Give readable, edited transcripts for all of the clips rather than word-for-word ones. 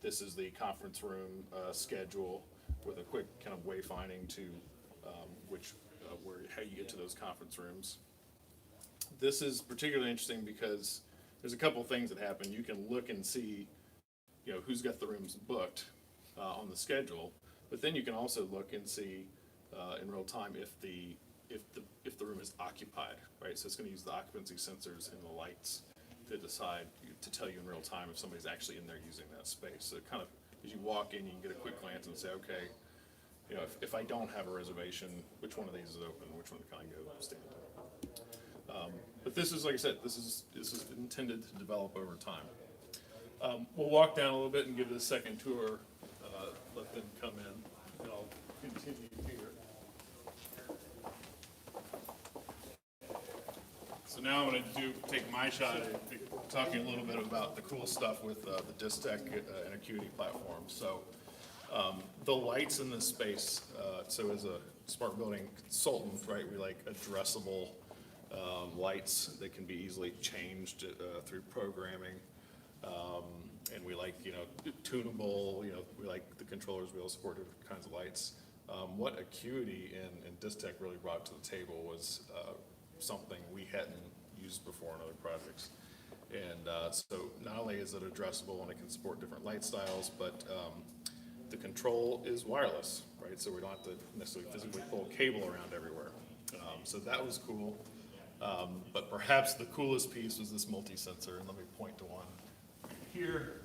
This is the conference room schedule with a quick kind of wayfinding to how you get to those conference rooms. This is particularly interesting because there's a couple things that happen. You can look and see, who's got the rooms booked on the schedule, but then you can also look and see in real time if the room is occupied, right? So it's going to use the occupancy sensors and the lights to tell you in real time if somebody's actually in there using that space. So kind of as you walk in, you can get a quick glance and say, okay, if I don't have a reservation, which one of these is open, which one can I go stand in? But this is, like I said, this is intended to develop over time. We'll walk down a little bit and give this second tour, let them come in, and I'll continue here. So now I'm going to take my shot at talking a little bit about the cool stuff with the Distech and Acuity platform. So the lights in this space, so as a smart building consultant, right, we like addressable lights that can be easily changed through programming. And we like, tunable, we like the controllers, we all support different kinds of lights. What Acuity and Distech really brought to the table was something we hadn't used before in other projects. And so not only is it addressable and it can support different light styles, but the control is wireless, right? So we don't have to necessarily physically pull a cable around everywhere. So that was cool. But perhaps the coolest piece was this multi-sensor, and let me point to one here.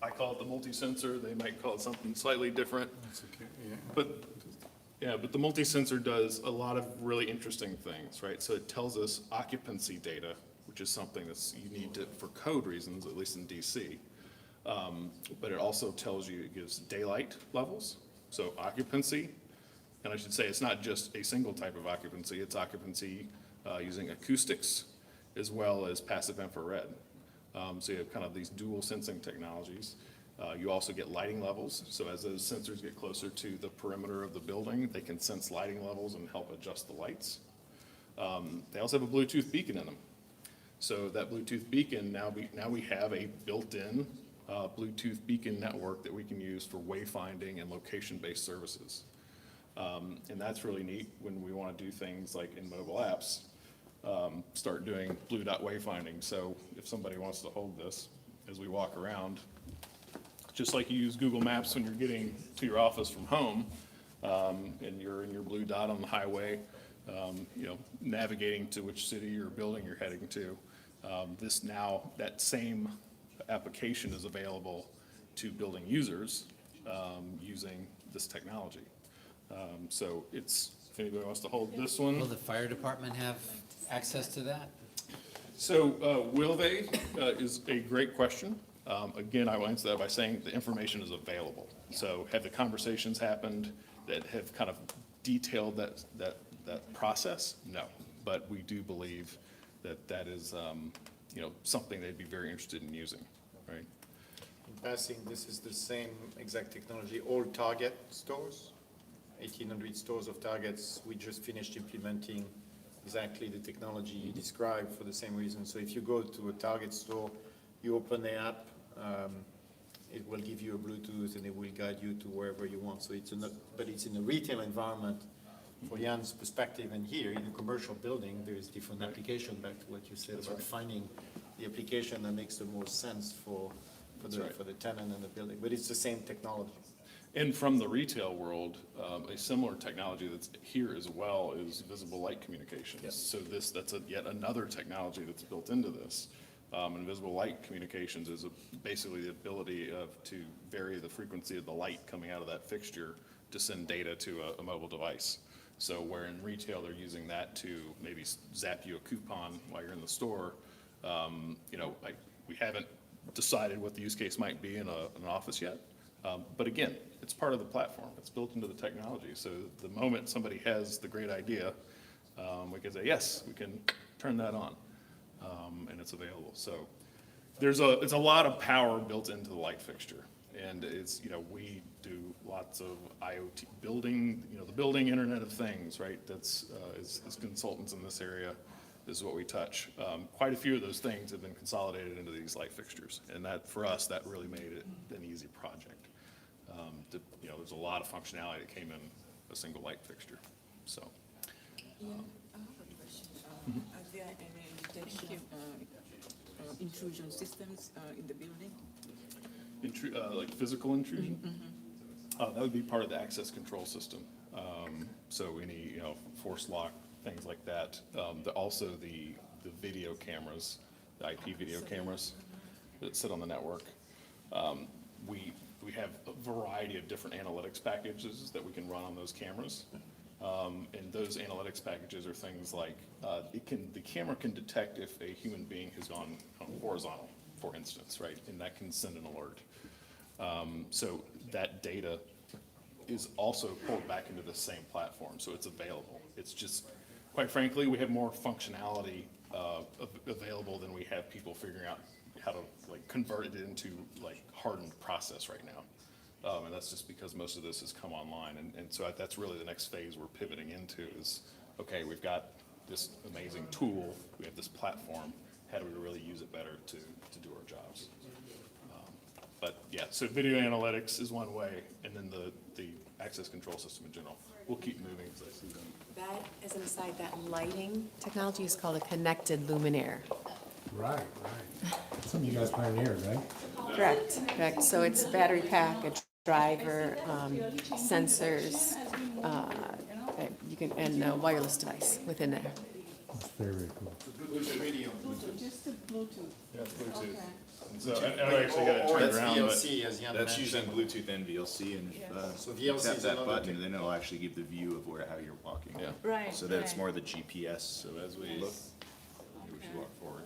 I call it the multi-sensor. They might call it something slightly different. That's okay, yeah. But the multi-sensor does a lot of really interesting things, right? So it tells us occupancy data, which is something that's you need to, for code reasons, at least in DC. But it also tells you, it gives daylight levels, so occupancy. And I should say it's not just a single type of occupancy, it's occupancy using acoustics as well as passive infrared. So you have kind of these dual sensing technologies. You also get lighting levels, so as those sensors get closer to the perimeter of the building, they can sense lighting levels and help adjust the lights. They also have a Bluetooth beacon in them. So that Bluetooth beacon, now we have a built-in Bluetooth beacon network that we can use for wayfinding and location-based services. And that's really neat when we want to do things like in mobile apps, start doing blue dot wayfinding. So if somebody wants to hold this as we walk around, just like you use Google Maps when you're getting to your office from home, and you're in your blue dot on the highway, navigating to which city or building you're heading to. That same application is available to building users using this technology. So if anybody wants to hold this one. Will the fire department have access to that? So will they is a great question. Again, I will answer that by saying the information is available. So have the conversations happened that have kind of detailed that process? No, but we do believe that is something they'd be very interested in using, right? In passing, this is the same exact technology, all Target stores, 1,800 stores of Targets. We just finished implementing exactly the technology you described for the same reason. So if you go to a Target store, you open the app, it will give you a Bluetooth and it will guide you to wherever you want. So but it's in a retail environment. For Jan's perspective, and here in a commercial building, there is different application, back to what you said about finding the application that makes the most sense for the tenant and the building. But it's the same technology. And from the retail world, a similar technology that's here as well is visible light communications. Yes. So that's yet another technology that's built into this. And visible light communications is basically the ability to vary the frequency of the light coming out of that fixture to send data to a mobile device. So where in retail they're using that to maybe zap you a coupon while you're in the store, we haven't decided what the use case might be in an office yet. But again, it's part of the platform. It's built into the technology. So the moment somebody has the great idea, we can say, yes, we can turn that on, and it's available. So it's a lot of power built into the light fixture. And it's, we do lots of IoT building, the building Internet of Things, right? That's as consultants in this area, is what we touch. Quite a few of those things have been consolidated into these light fixtures, and that, for us, that really made it an easy project. There's a lot of functionality that came in a single light fixture, so. I have a question. Are there any detection intrusion systems in the building? Like physical intrusion? That would be part of the access control system. So any, force lock, things like that. Also the video cameras, the IP video cameras that sit on the network. We have a variety of different analytics packages that we can run on those cameras. And those analytics packages are things like, the camera can detect if a human being has gone horizontal, for instance, right? And that can send an alert. So that data is also pulled back into the same platform, so it's available. It's just, quite frankly, we have more functionality available than we have people figuring out how to convert it into hardened process right now. And that's just because most of this has come online. And so that's really the next phase we're pivoting into is, okay, we've got this amazing tool, we have this platform, how do we really use it better to do our jobs? But yeah, so video analytics is one way, and then the access control system in general. We'll keep moving as I see them. That, as an aside, that lighting technology is called a connected luminaire. Right. Some of you guys pioneered, right? Correct. So it's battery pack, a driver, sensors, you can, and a wireless device within there. That's very cool. Just the Bluetooth. Yeah, it's Bluetooth. Okay. And so, and I actually got it Or turned it's around, but VLC, as Jan That's using mentioned. Bluetooth and VLC, and So if you VLC tap is that another button, then it'll actually give the view of how you're walking. yeah. Right. So that it's right. more the GPS, so as we look, we should walk forward.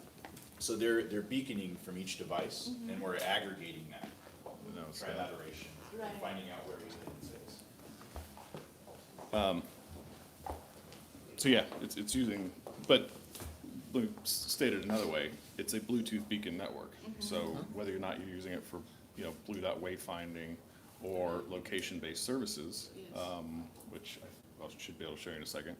So they're beaconing from each device, and we're aggregating that No, it's trilateration, and Right. finding out where resilience is. So yeah, it's using, but let me state it another way, it's a Bluetooth beacon network. So whether or not you're using it for, blue dot wayfinding or location-based services, which I should be able to show you in a second,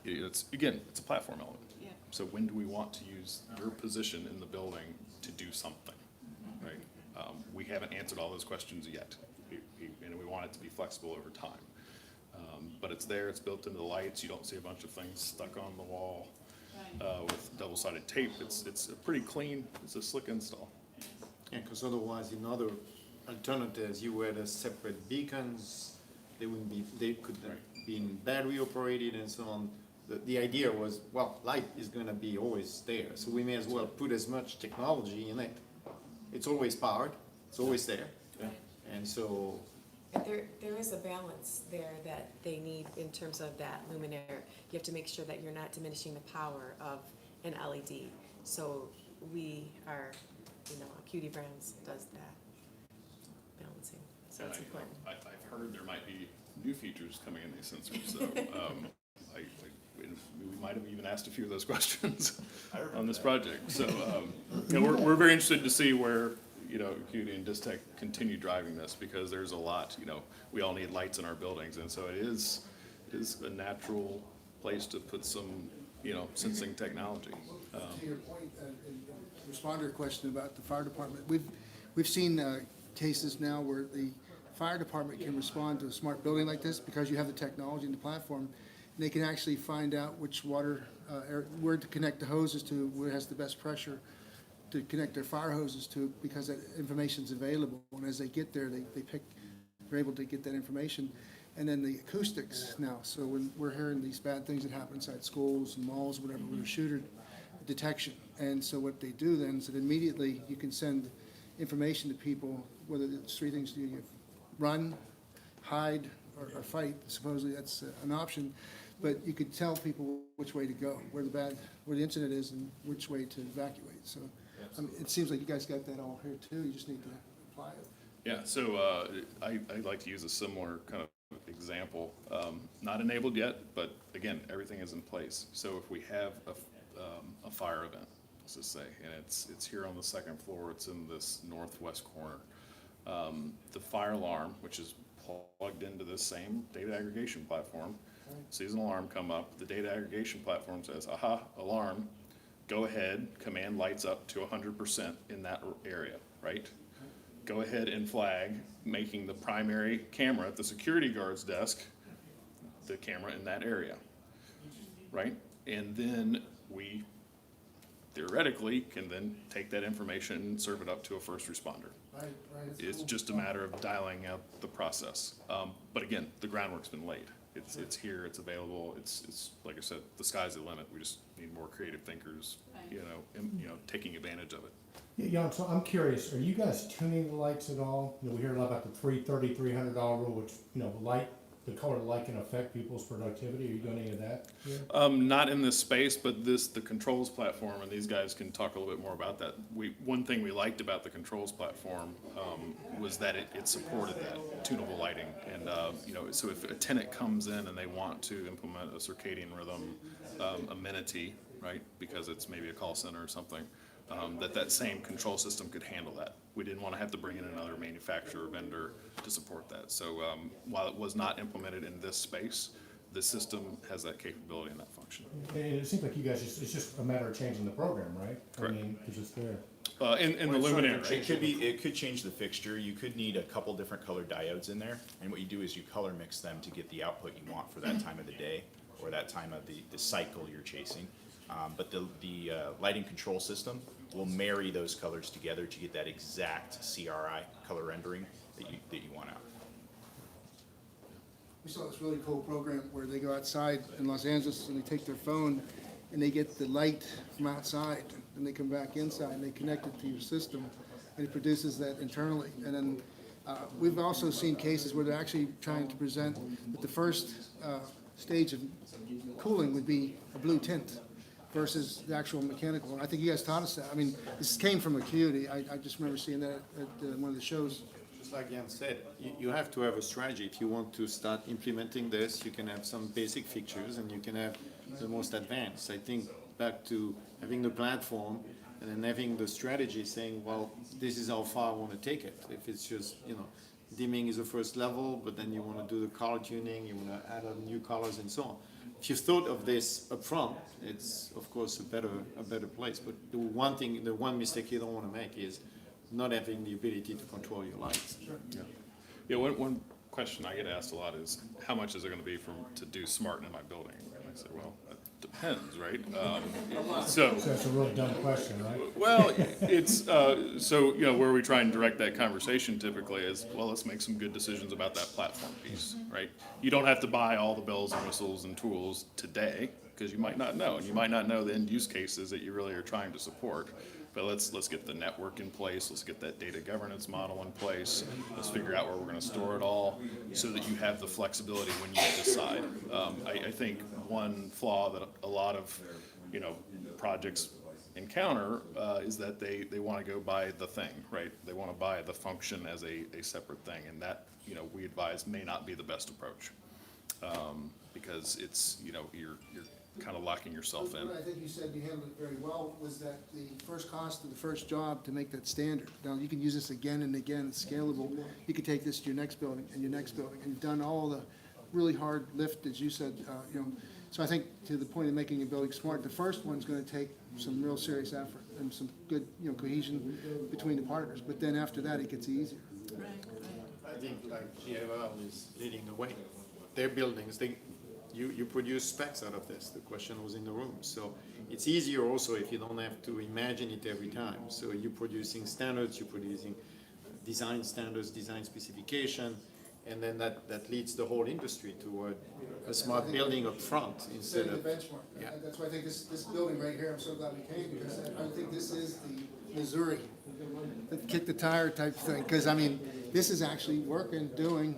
it's a platform element. Yeah. So when do we want to use your position in the building to do something, right? We haven't answered all those questions yet, and we want it to be flexible over time. But it's there, it's built into the lights, you don't see a bunch of things stuck on the wall with double-sided tape. It's a pretty clean, it's a slick install. Yeah, because otherwise in other alternatives, you had separate beacons, they could be in battery operated and so on. The idea was, well, light is gonna be always there, so we may as well put as much technology in it. It's always powered, it's always there. And so, And there is a balance there that they need in terms of that luminaire. You have to make sure that you're not diminishing the power of an LED. So we are, QD Brands does that balancing, so it's important. I've heard there might be new features coming in these sensors, so we might have even asked a few of those questions on this project. So we're very interested to see where QD and Distech continue driving this, because there's a lot. We all need lights in our buildings, and so it is a natural place to put some sensing technology. To your point, respond to your question about the fire department. We've seen cases now where the fire department can respond to a smart building like this because you have the technology and the platform, and they can actually find out which water, where to connect the hoses to, where it has the best pressure to connect their fire hoses to, because that information's available. And as they get there, they're able to get that information. And then the acoustics now. So when we're hearing these bad things that happen inside schools and malls, whatever, with a shooter detection. And so what they do then is that immediately you can send information to people, whether it's three things to do: you run, hide, or fight. Supposedly that's an option. But you could tell people which way to go, where the incident is, and which way to evacuate. So it seems like you guys got that all here too. You just need to apply it. Yeah, so I'd like to use a similar kind of example. Not enabled yet, but again, everything is in place. So if we have a fire event, let's just say, and it's here on the second floor, it's in this northwest corner. The fire alarm, which is plugged into this same data aggregation platform, sees an alarm come up, the data aggregation platform says, aha, alarm, go ahead, command lights up to 100% in that area, right? Go ahead and flag, making the primary camera at the security guard's desk, the camera in that area, right? And then we theoretically can then take that information and serve it up to a first responder. Right, right. It's just a matter of dialing out the process. But again, the groundwork's been laid. It's here, it's available, it's, like I said, the sky's the limit. We just need more creative thinkers, taking advantage of it. Yeah, so I'm curious, are you guys tuning the lights at all? You know, we hear a lot about the $300 rule, which, the color of the light can affect people's productivity. Are you doing any of that here? Not in this space, but the controls platform, and these guys can talk a little bit more about that. One thing we liked about the controls platform was that it supported that tunable lighting. And, so if a tenant comes in and they want to implement a circadian rhythm amenity, right, because it's maybe a call center or something, that same control system could handle that. We didn't want to have to bring in another manufacturer or vendor to support that. So while it was not implemented in this space, the system has that capability and that function. And it seems like you guys, it's just a matter of changing the program, right? Correct. I mean, because it's there. In the luminaire, right? It could change the fixture. You could need a couple different color diodes in there. And what you do is you color mix them to get the output you want for that time of the day or that time of the cycle you're chasing. But the lighting control system will marry those colors together to get that exact CRI color rendering that you want out. We saw this really cool program where they go outside in Los Angeles and they take their phone and they get the light from outside and they come back inside and they connect it to your system and it produces that internally. And then we've also seen cases where they're actually trying to present that the first stage of cooling would be a blue tint versus the actual mechanical. And I think you guys taught us that. I mean, this came from Acuity. I just remember seeing that at one of the shows. Just like Jan said, you have to have a strategy. If you want to start implementing this, you can have some basic features and you can have the most advanced. I think back to having the platform and then having the strategy saying, well, this is how far I want to take it. If it's just, dimming is the first level, but then you want to do the color tuning, you want to add on new colors and so on. If you've thought of this up front, it's of course a better place. But the one mistake you don't want to make is not having the ability to control your lights. Yeah, one question I get asked a lot is, how much is it going to be to do smart in my building? And I say, well, it depends, right? So that's a really dumb question, right? Well, it's, where we try and direct that conversation typically is, well, let's make some good decisions about that platform piece, right? You don't have to buy all the bells and whistles and tools today, because you might not know, and you might not know the end use cases that you really are trying to support. But let's get the network in place, let's get that data governance model in place, let's figure out where we're gonna store it all, so that you have the flexibility when you decide. I think one flaw that a lot of, projects encounter is that they wanna go buy the thing, right? They wanna buy the function as a separate thing, and that, we advise may not be the best approach. Because it's, you're kind of locking yourself in. What I think you said you handled it very well was that the first cost of the first job to make that standard. Now, you can use this again and again, it's scalable. You could take this to your next building and your next building, and you've done all the really hard lift, as you said, So I think to the point of making a building smart, the first one's gonna take some real serious effort and some good, cohesion between the partners. But then after that, it gets easier. I think like GFL is leading the way. Their buildings, you produce specs out of this. The question was in the room. So it's easier also if you don't have to imagine it every time. So you're producing standards, you're producing design standards, design specification, and then that leads the whole industry toward a smart building up front instead Setting of. the benchmark. Yeah. That's why I think this building right here, I'm so glad we came, because I think this is the Missouri, the kick the tire type thing. Because, this is actually working, doing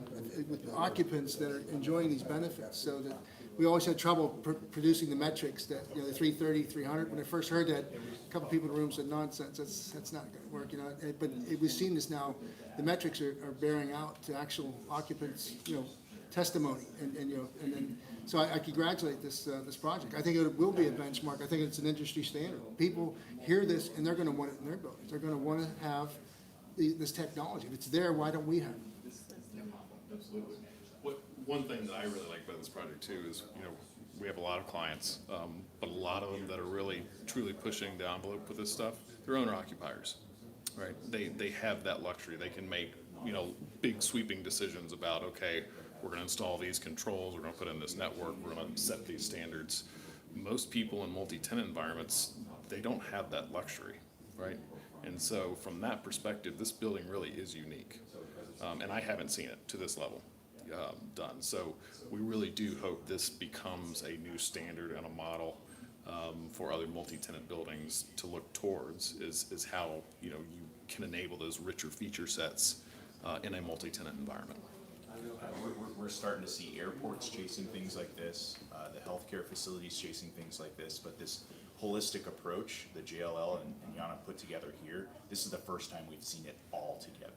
with occupants that are enjoying these benefits. So that we always had trouble producing the metrics that, the 330, 300. When I first heard that, a couple people in the room said, nonsense, that's not going to work, But we've seen this now. The metrics are bearing out to actual occupants, testimony, and then. So I congratulate this project. I think it will be a benchmark. I think it's an industry standard. People hear this and they're going to want it in their buildings. They're going to want to have this technology. If it's there, why don't we have it? one thing that I really like about this project too is, we have a lot of clients, but a lot of them that are really truly pushing the envelope with this stuff, they're owner occupiers, right? They have that luxury. They can make, big sweeping decisions about, okay, we're gonna install these controls, we're gonna put in this network, we're gonna set these standards. Most people in multi-tenant environments, they don't have that luxury, right? And so from that perspective, this building really is unique. And I haven't seen it to this level done. So we really do hope this becomes a new standard and a model for other multi-tenant buildings to look towards is how, you can enable those richer feature sets in a multi-tenant environment. We're starting to see airports chasing things like this, the healthcare facilities chasing things like this, but this holistic approach, the JLL and Yana put together here, this is the first time we've seen it all together.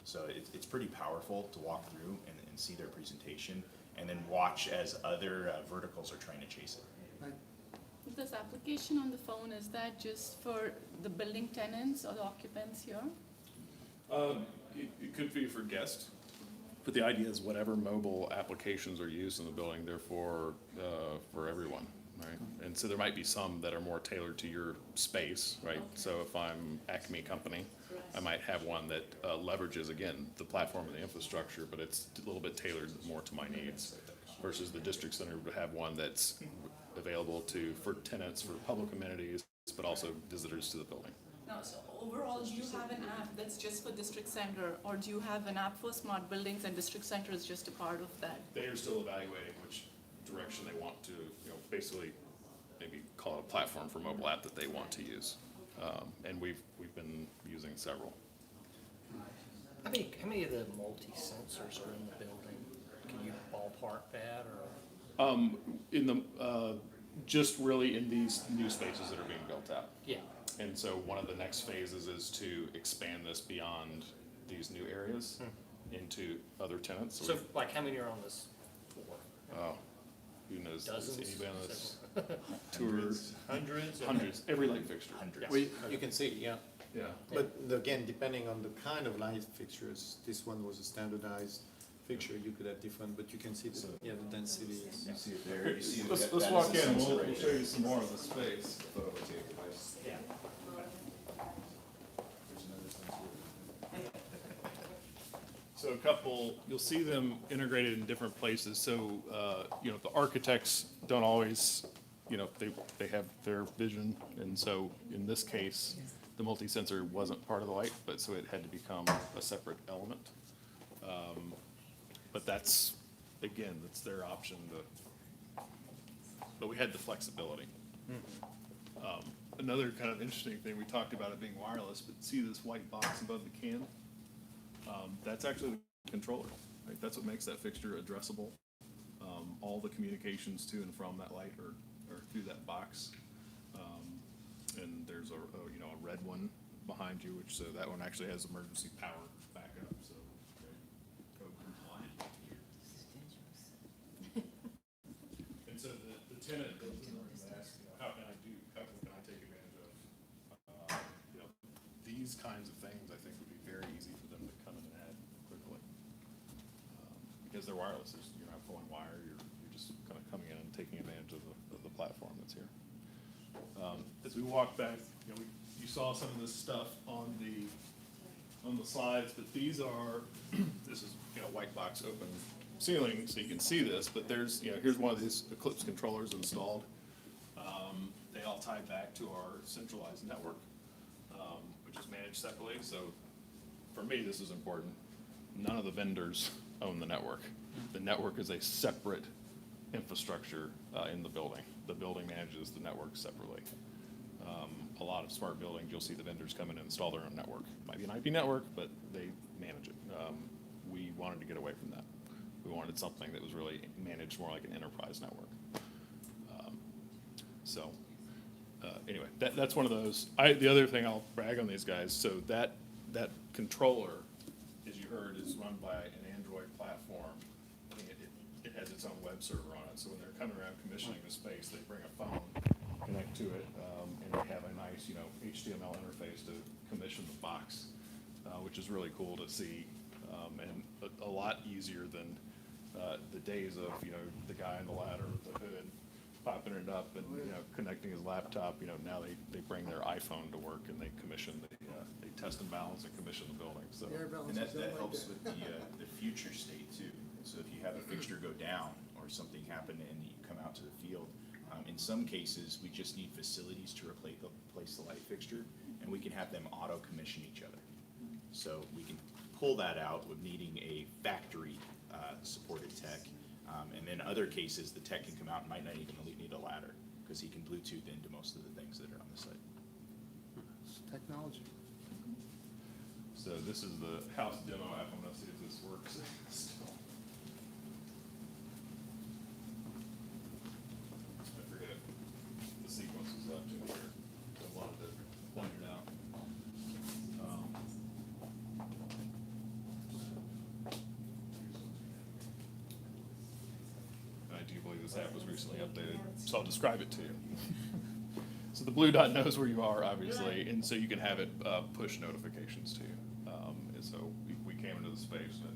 So it's pretty powerful to walk through and see their presentation, and then watch as other verticals are trying to chase it. This application on the phone, is that just for the building tenants or the occupants here? It could be for guests, but the idea is whatever mobile applications are used in the building, they're for everyone, right? And so there might be some that are more tailored to your space, right? So if I'm Acme Company, I might have one that leverages, again, the platform and the infrastructure, but it's a little bit tailored more to my needs, versus the district center would have one that's available for tenants, for public amenities, but also visitors to the building. No, so overall, do you have an app that's just for district center, or do you have an app for smart buildings and district center is just a part of that? They are still evaluating which direction they want to, basically maybe call it a platform for mobile app that they want to use. And we've been using several. How many of the multi-sensors are in the building? Can you ballpark that, or? In the, just really in these new spaces that are being built out. Yeah. And so one of the next phases is to expand this beyond these new areas into other tenants. So, like, how many are on this floor? Oh, who knows? Dozens? Anybody on this tour? Hundreds? Hundreds, every light fixture. Hundreds. You can see, yeah. Yeah. But again, depending on the kind of light fixtures, this one was a standardized fixture, you could have different, but you can see the density is. You see it there, you see it. Let's that walk is a in, sensor we'll right show there. you some more of the space. Yeah. So a couple, you'll see them integrated in different places. So, the architects don't always, they have their vision. And so in this case, the multi-sensor wasn't part of the light, but so it had to become a separate element. But that's, again, that's their option but we had the flexibility. Another kind of interesting thing, we talked about it being wireless, but see this white box above the can? That's actually the controller, right? That's what makes that fixture addressable. All the communications to and from that light are through that box. And there's a red one behind you, so that one actually has emergency power backup, so very code compliant. And so the tenant goes in there and asks, how can I take advantage of, these kinds of things, I think would be very easy for them to come in and add quickly. Because they're wireless, you're not pulling wire, you're just kind of coming in and taking advantage of the platform that's here. As we walk back, you saw some of this stuff on the slides, but these are, this is, white box open ceiling, so you can see this, but there's, here's one of these Eclipse controllers installed. They all tie back to our centralized network, which is managed separately. So for me, this is important. None of the vendors own the network. The network is a separate infrastructure in the building. The building manages the network separately. A lot of smart buildings, you'll see the vendors come in and install their own network. Might be an IP network, but they manage it. We wanted to get away from that. We wanted something that was really managed more like an enterprise network. Anyway, that's one of those. The other thing I'll brag on these guys, so that controller, as you heard, is run by an Android platform. I think it has its own web server on it, so when they're coming around commissioning the space, they bring a phone, connect to it, and they have a nice, HTML interface to commission the box, which is really cool to see, and a lot easier than The days of, the guy on the ladder with the hood, popping it up and, connecting his laptop, now they bring their iPhone to work and they commission, they test and balance and commission the building, so. Air And balances that, don't that like helps that. with the future state too. So if you have a fixture go down or something happen and you come out to the field, in some cases, we just need facilities to replace the light fixture, and we can have them auto commission each other. So we can pull that out with needing a factory supported tech. And then other cases, the tech can come out and might not even need a ladder because he can Bluetooth into most of the things that are on the site. It's technology. So this is the house demo app. I'm gonna see if this works still. I forget if the sequence is left in here. I wanted to point it out. I do believe this app was recently updated, so I'll describe it to you. So the blue dot knows where you are, obviously, and so you can have it push notifications to you. And so we came into the space and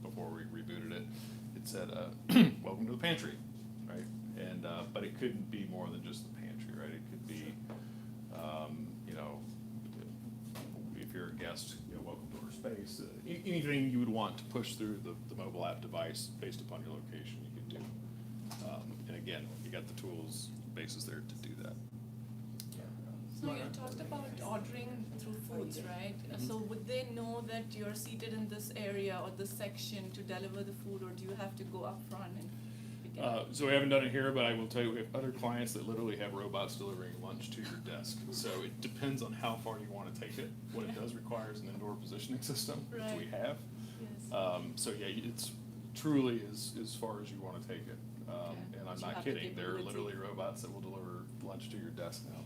before we rebooted it, it said, welcome to the pantry, right? And, but it couldn't be more than just the pantry, right? It could be, if you're a guest, welcome to our space. Anything you would want to push through the mobile app device based upon your location, you could do. And again, you got the tools, bases there to do that. So you talked about ordering through foods, right? So would they know that you're seated in this area or this section to deliver the food, or do you have to go up front and pick it up? So we haven't done it here, but I will tell you, we have other clients that literally have robots delivering lunch to your desk. So it depends on how far you want to take it. What it does require is an indoor positioning system, which we Right. have. Yes. So yeah, it's truly as far as you want to take it. And I'm So you not have the kidding, there are capability. literally robots that will deliver lunch to your desk now.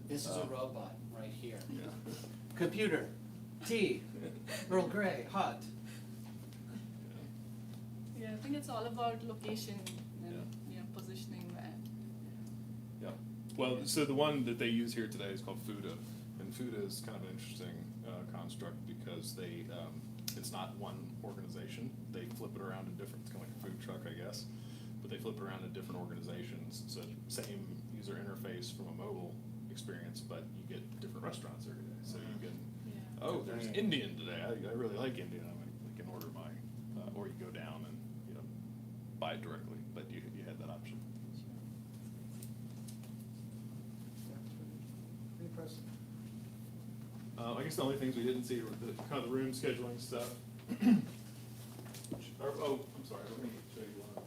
This is a robot right here. Yeah. Computer, tea, Earl Grey, hot. Yeah, I think it's all about location and, positioning that. Yeah. Well, so the one that they use here today is called Fuda, and Fuda is kind of an interesting construct because they, it's not one organization. They flip it around to different, it's kind of like a food truck, I guess, but they flip it around to different organizations. So same user interface from a mobile experience, but you get different restaurants every day. So you can, oh, there's Indian today. I really like Indian. I can order my, or you go down and, buy it directly, but you had that option. Pretty impressive. I guess the only things we didn't see were the kind of the room scheduling stuff. I'm sorry, let me show you one.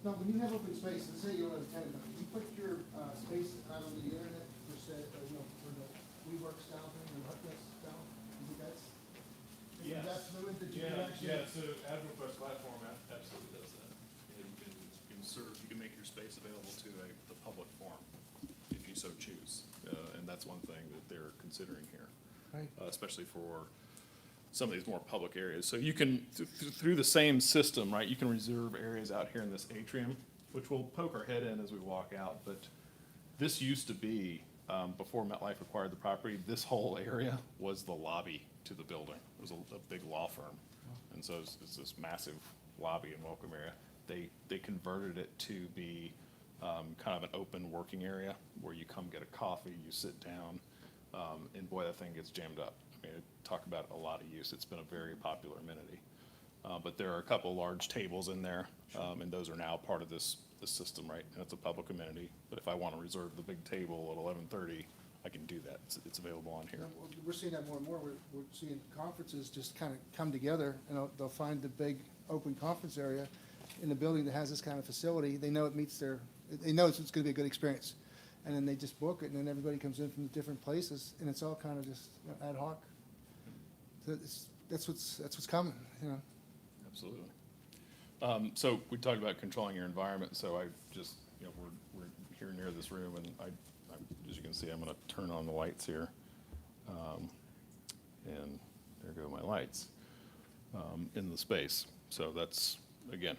Now, when you have open space, let's say you don't have a tenant, you put your space out on the internet for for the WeWork style thing, or HutNet style, you think that's? Yes. That's limited that you can actually? So AdWords platform absolutely does that. You can serve, you can make your space available to the public forum if you so choose. And that's one thing that they're considering here. Right. Especially for some of these more public areas. So you can, through the same system, right, you can reserve areas out here in this atrium, which we'll poke our head in as we walk out, but this used to be, before MetLife acquired the property, this whole area was the lobby to the building. It was a big law firm. And so it's this massive lobby and welcome area. They converted it to be kind of an open working area where you come get a coffee, you sit down, and boy, that thing gets jammed up. I mean, talk about a lot of use. It's been a very popular amenity. But there are a couple large tables in there, and those are now part of this system, right? And it's a public amenity. But if I want to reserve the big table at 11:30, I can do that. It's available on here. We're seeing that more and more. We're seeing conferences just kind of come together, and they'll find the big open conference area in the building that has this kind of facility. They know it meets they know it's going to be a good experience. And then they just book it, and then everybody comes in from different places, and it's all kind of just ad hoc. So that's what's coming, Absolutely. So we talked about controlling your environment, so I just, we're here near this room, and as you can see, I'm gonna turn on the lights here. And there go my lights, in the space. So that's, again,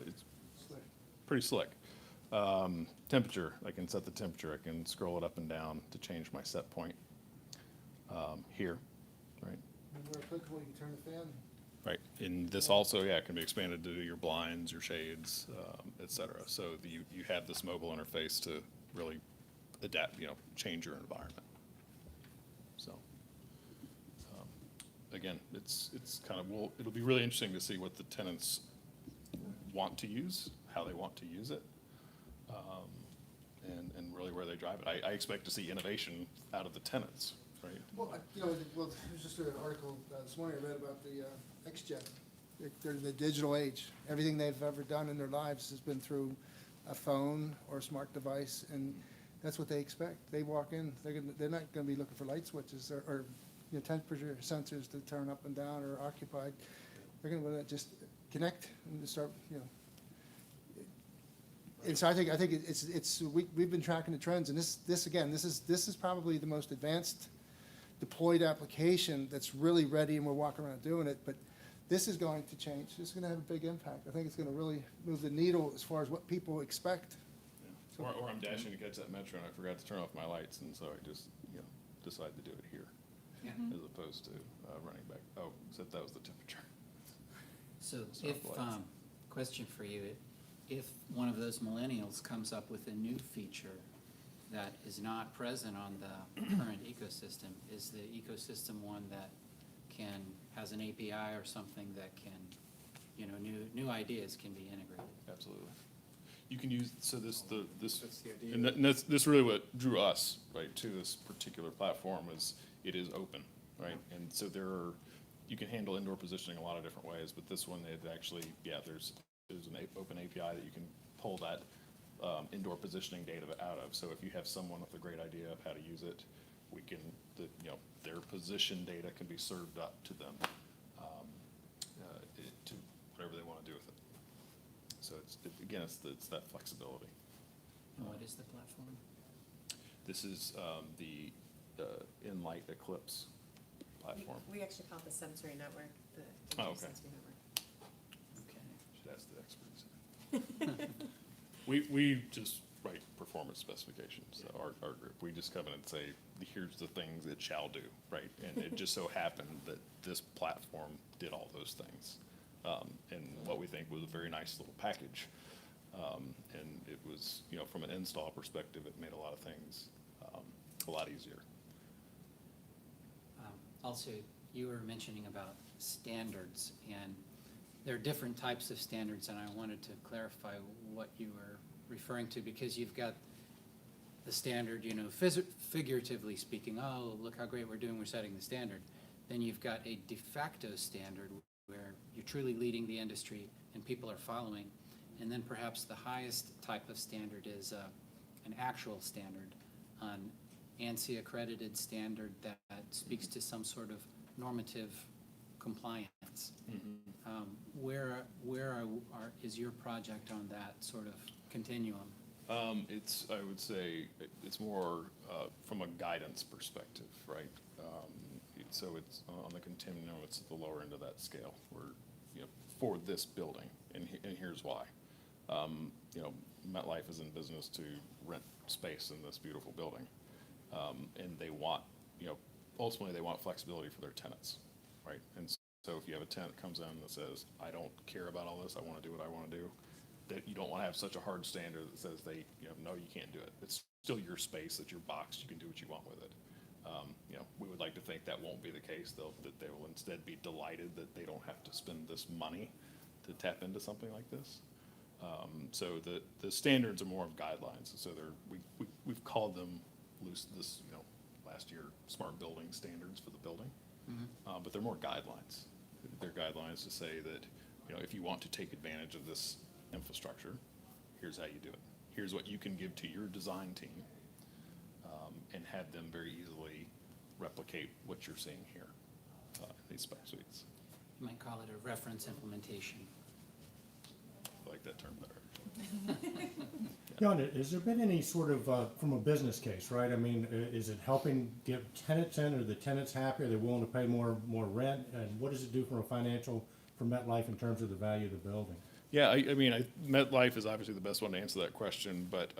it's pretty slick. Temperature, I can set the temperature, I can scroll it up and down to change my set point, here, right? And where applicable, you can turn the fan right? And this also, yeah, can be expanded to your blinds, your shades, et cetera. So you have this mobile interface to really adapt, change your environment. So, again, it's kind of, it'll be really interesting to see what the tenants want to use, how they want to use it, and really where they drive it. I expect to see innovation out of the tenants, right? Well, there's just an article this morning I read about the X-Jet. They're in the digital age. Everything they've ever done in their lives has been through a phone or a smart device, and that's what they expect. They walk in, they're not gonna be looking for light switches or temperature sensors to turn up and down or occupied. They're gonna wanna just connect and just start, And so I think we've been tracking the trends, and this is probably the most advanced deployed application that's really ready, and we're walking around doing it, but this is going to change. This is gonna have a big impact. I think it's gonna really move the needle as far as what people expect. Or I'm dashing to catch that metro and I forgot to turn off my lights, and so I just, decided to do it here. Yeah. As opposed to running back. Oh, except that was the temperature. So It's not if, lights. question for you, if one of those millennials comes up with a new feature that is not present on the current ecosystem, is the ecosystem one that has an API or something that can, new ideas can be integrated? Absolutely. You can use, so this, That's the idea. and that's really what drew us, right, to this particular platform is it is open, right? And so you can handle indoor positioning a lot of different ways, but this one, it actually, there's an open API that you can pull that indoor positioning data out of. So if you have someone with a great idea of how to use it, we can, their position data can be served up to them, to whatever they want to do with it. So it's that flexibility. And what is the platform? This is the Enlight Eclipse platform. We actually call it the sensory network, the Oh, okay. sensory network. Okay. Should ask the experts. We just write performance specifications, our group. We just come in and say, here's the things it shall do, right? And it just so happened that this platform did all those things. And what we think was a very nice little package. And it was, from an install perspective, it made a lot of things a lot easier. Also, you were mentioning about standards, and there are different types of standards, and I wanted to clarify what you were referring to, because you've got the standard, figuratively speaking, oh, look how great we're doing, we're setting the standard. Then you've got a de facto standard where you're truly leading the industry and people are following. And then perhaps the highest type of standard is an actual standard, an ANSI accredited standard that speaks to some sort of normative compliance. Where is your project on that sort of continuum? I would say it's more from a guidance perspective, right? So it's on the continuum, it's at the lower end of that scale. We're, for this building, and here's why. MetLife is in business to rent space in this beautiful building, and they want, ultimately they want flexibility for their tenants, right? And so if you have a tenant that comes in that says, I don't care about all this, I want to do what I want to do, that you don't want to have such a hard standard that says no, you can't do it. It's still your space, it's your box, you can do what you want with it. We would like to think that won't be the case, that they will instead be delighted that they don't have to spend this money to tap into something like this. So the standards are more of guidelines. So we've called them last year, smart building standards for the building. But they're more guidelines. They're guidelines to say that, if you want to take advantage of this infrastructure, here's how you do it. Here's what you can give to your design team, and have them very easily replicate what you're seeing here in these spec suites. You might call it a reference implementation. I like that term better. John, has there been any sort of, from a business case, right? I mean, is it helping get tenants in? Are the tenants happy? Are they willing to pay more rent? And what does it do from a financial, for MetLife in terms of the value of the building? Yeah, MetLife is obviously the best one to answer that question, but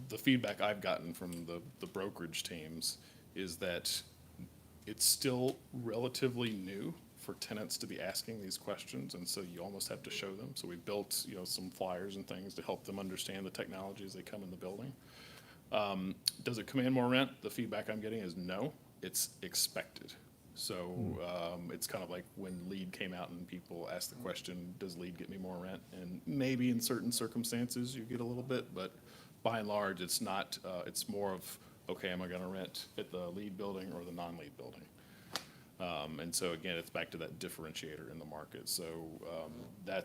the feedback I've gotten from the brokerage teams is that it's still relatively new for tenants to be asking these questions, and so you almost have to show them. So we built, some flyers and things to help them understand the technology as they come in the building. Does it command more rent? The feedback I'm getting is no, it's expected. So it's kind of like when LEED came out and people asked the question, does LEED get me more rent? And maybe in certain circumstances you get a little bit, but by and large, it's not, it's more of, okay, am I gonna rent at the LEED building or the non-LEED building? And so again, it's back to that differentiator in the market. So I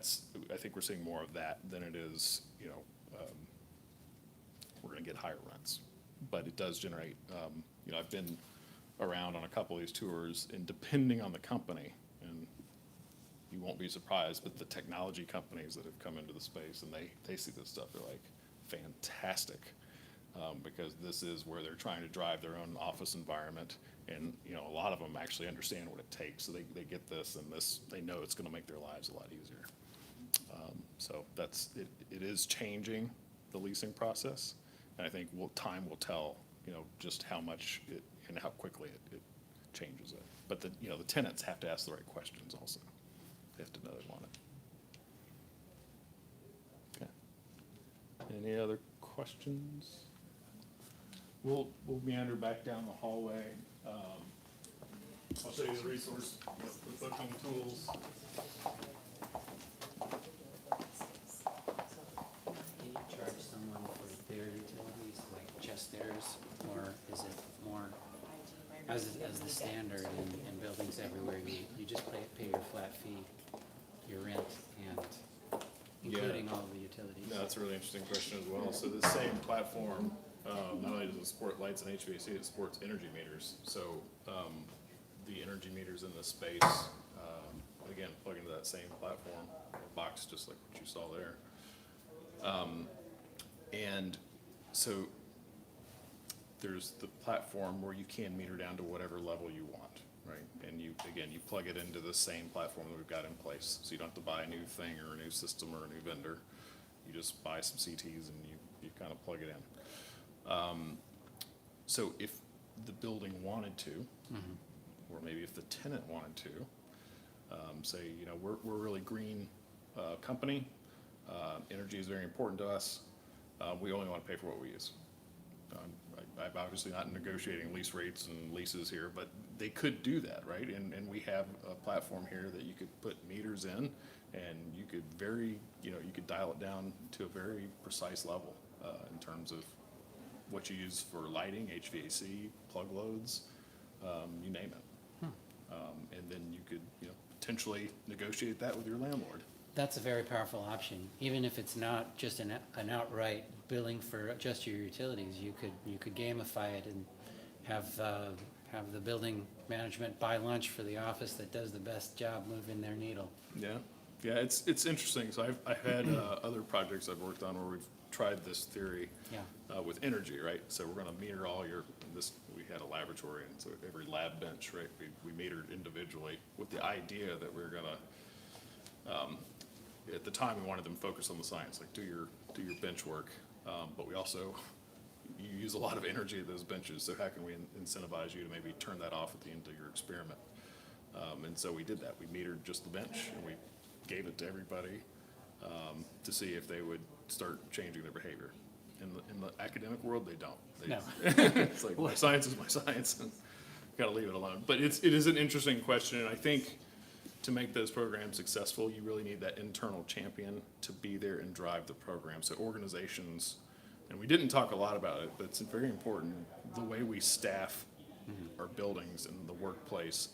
think we're seeing more of that than it is, we're gonna get higher rents. But it does generate, I've been around on a couple of these tours, and depending on the company, and you won't be surprised, but the technology companies that have come into the space and they see this stuff, they're like, fantastic. Because this is where they're trying to drive their own office environment, and a lot of them actually understand what it takes, so they get this, and they know it's going to make their lives a lot easier. So it is changing the leasing process, and I think time will tell just how much it and how quickly it changes it. But the tenants have to ask the right questions also. They have to know they want it. Okay. Any other questions? We'll meander back down the hallway. I'll show you the resource, the booking tools. Can you charge someone for their utilities, like just theirs, or is it more, as the standard in buildings everywhere, you just pay your flat fee, your rent, and including all the utilities? No, that's a really interesting question as well. So the same platform, not only does it support lights and HVAC, it supports energy meters. So the energy meters in this space, again, plug into that same platform, box just like what you saw there. And so there's the platform where you can meter down to whatever level you want, right? And you plug it into the same platform that we've got in place. So you don't have to buy a new thing or a new system or a new vendor. You just buy some CTs and you kind of plug it in. So if the building wanted to, or maybe if the tenant wanted to, say, we're a really green company, energy is very important to us, we only want to pay for what we use. I'm obviously not negotiating lease rates and leases here, but they could do that, right? And we have a platform here that you could put meters in, and you could you could dial it down to a very precise level in terms of what you use for lighting, HVAC, plug loads, you name it. And then you could, potentially negotiate that with your landlord. That's a very powerful option. Even if it's not just an outright billing for just your utilities, you could gamify it and have the building management buy lunch for the office that does the best job moving their needle. Yeah, it's interesting. So I've had other projects I've worked on where we've tried this theory with energy, right? So we're going to meter all we had a laboratory, and so every lab bench, right, we metered individually with the idea that we were going to, at the time we wanted them focused on the science, like do your bench work, but we also, you use a lot of energy at those benches, so how can we incentivize you to maybe turn that off at the end of your experiment? And so we did that. We metered just the bench, and we gave it to everybody to see if they would start changing their behavior. In the academic world, they don't. No. It's like, my science is my science. Got to leave it alone. But it is an interesting question, and I think to make those programs successful, you really need that internal champion to be there and drive the program. So organizations, and we didn't talk a lot about it, but it's very important, the way we staff our buildings and the workplace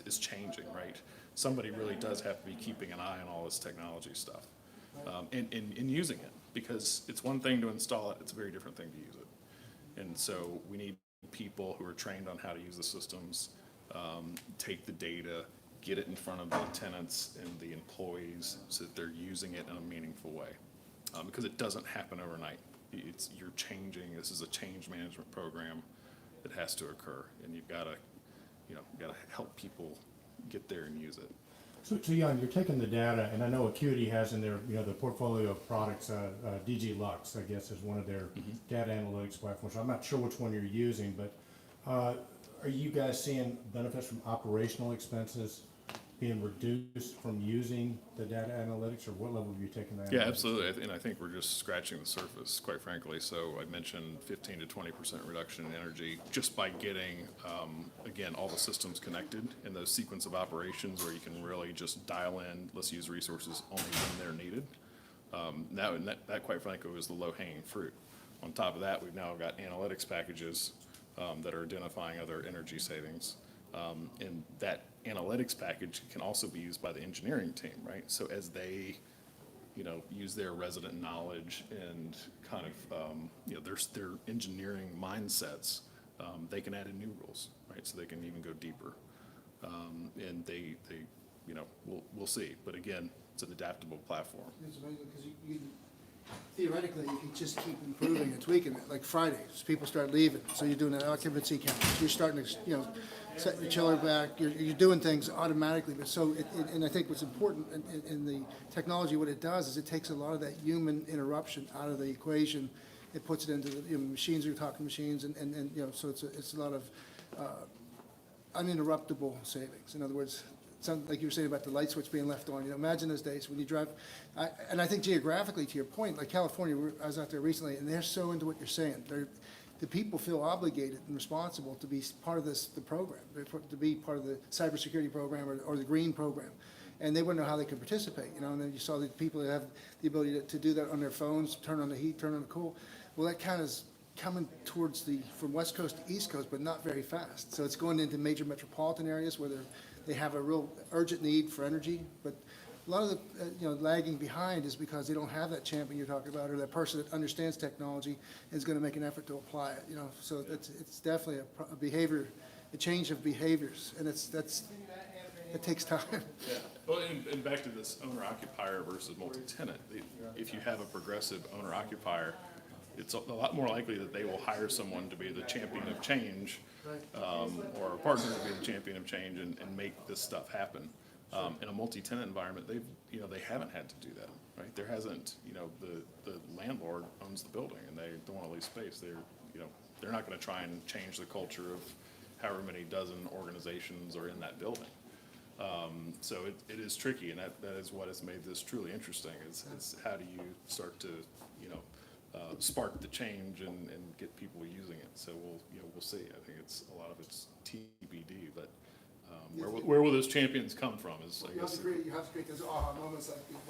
is changing, right? Somebody really does have to be keeping an eye on all this technology stuff and using it, because it's one thing to install it, it's a very different thing to use it. And so we need people who are trained on how to use the systems, take the data, get it in front of the tenants and the employees so that they're using it in a meaningful way. Because it doesn't happen overnight. You're changing, this is a change management program that has to occur, and you've got to help people get there and use it. So Jan, you're taking the data, and I know Acuity has in their, the portfolio of products, DG Lux, I guess, is one of their data analytics platforms. I'm not sure which one you're using, but are you guys seeing benefits from operational expenses being reduced from using the data analytics, or what level have you taken that? Yeah, absolutely, and I think we're just scratching the surface, quite frankly. So I mentioned 15 to 20% reduction in energy just by getting, again, all the systems connected in those sequence of operations where you can really just dial in, let's use resources only when they're needed. That quite frankly was the low-hanging fruit. On top of that, we've now got analytics packages that are identifying other energy savings. And that analytics package can also be used by the engineering team, right? So as they, use their resident knowledge and kind of, their engineering mindsets, they can add in new rules, right? So they can even go deeper. And they we'll see. But again, it's an adaptable platform. It's amazing, because you theoretically, you can just keep improving and tweaking it. Like Fridays, people start leaving, so you're doing an occupancy count. You're starting to, set your chiller back. You're doing things automatically. But and I think what's important in the technology, what it does is it takes a lot of that human interruption out of the equation. It puts it into the machines are talking machines, and so it's a lot of uninterruptible savings. In other words, like you were saying about the light switch being left on, imagine those days when you drive, and I think geographically, to your point, like California, I was out there recently, and they're so into what you're saying. The people feel obligated and responsible to be part of the program, to be part of the cybersecurity program or the green program. And they wouldn't know how they could participate, and then you saw the people that have the ability to do that on their phones, turn on the heat, turn on the cool. Well, that kind of is coming towards from West Coast to East Coast, but not very fast. So it's going into major metropolitan areas where they have a real urgent need for energy, but a lot of the lagging behind is because they don't have that champion you're talking about, or that person that understands technology is going to make an effort to apply it. So it's definitely a change of behaviors, and it takes time. Yeah. Well, and back to this owner-occupier versus multi-tenant. If you have a progressive owner-occupier, it's a lot more likely that they will hire someone to be the champion of change, or a partner to be the champion of change and make this stuff happen. In a multi-tenant environment, they haven't had to do that, right? There hasn't, the landlord owns the building and they don't want to lease space. They're not going to try and change the culture of however many dozen organizations are in that building. So it is tricky, and that is what has made this truly interesting. Is how do you start to spark the change and get people using it? So we'll see. I think a lot of it's TBD, but where will those champions come from? Is I guess. You have to create those aha moments like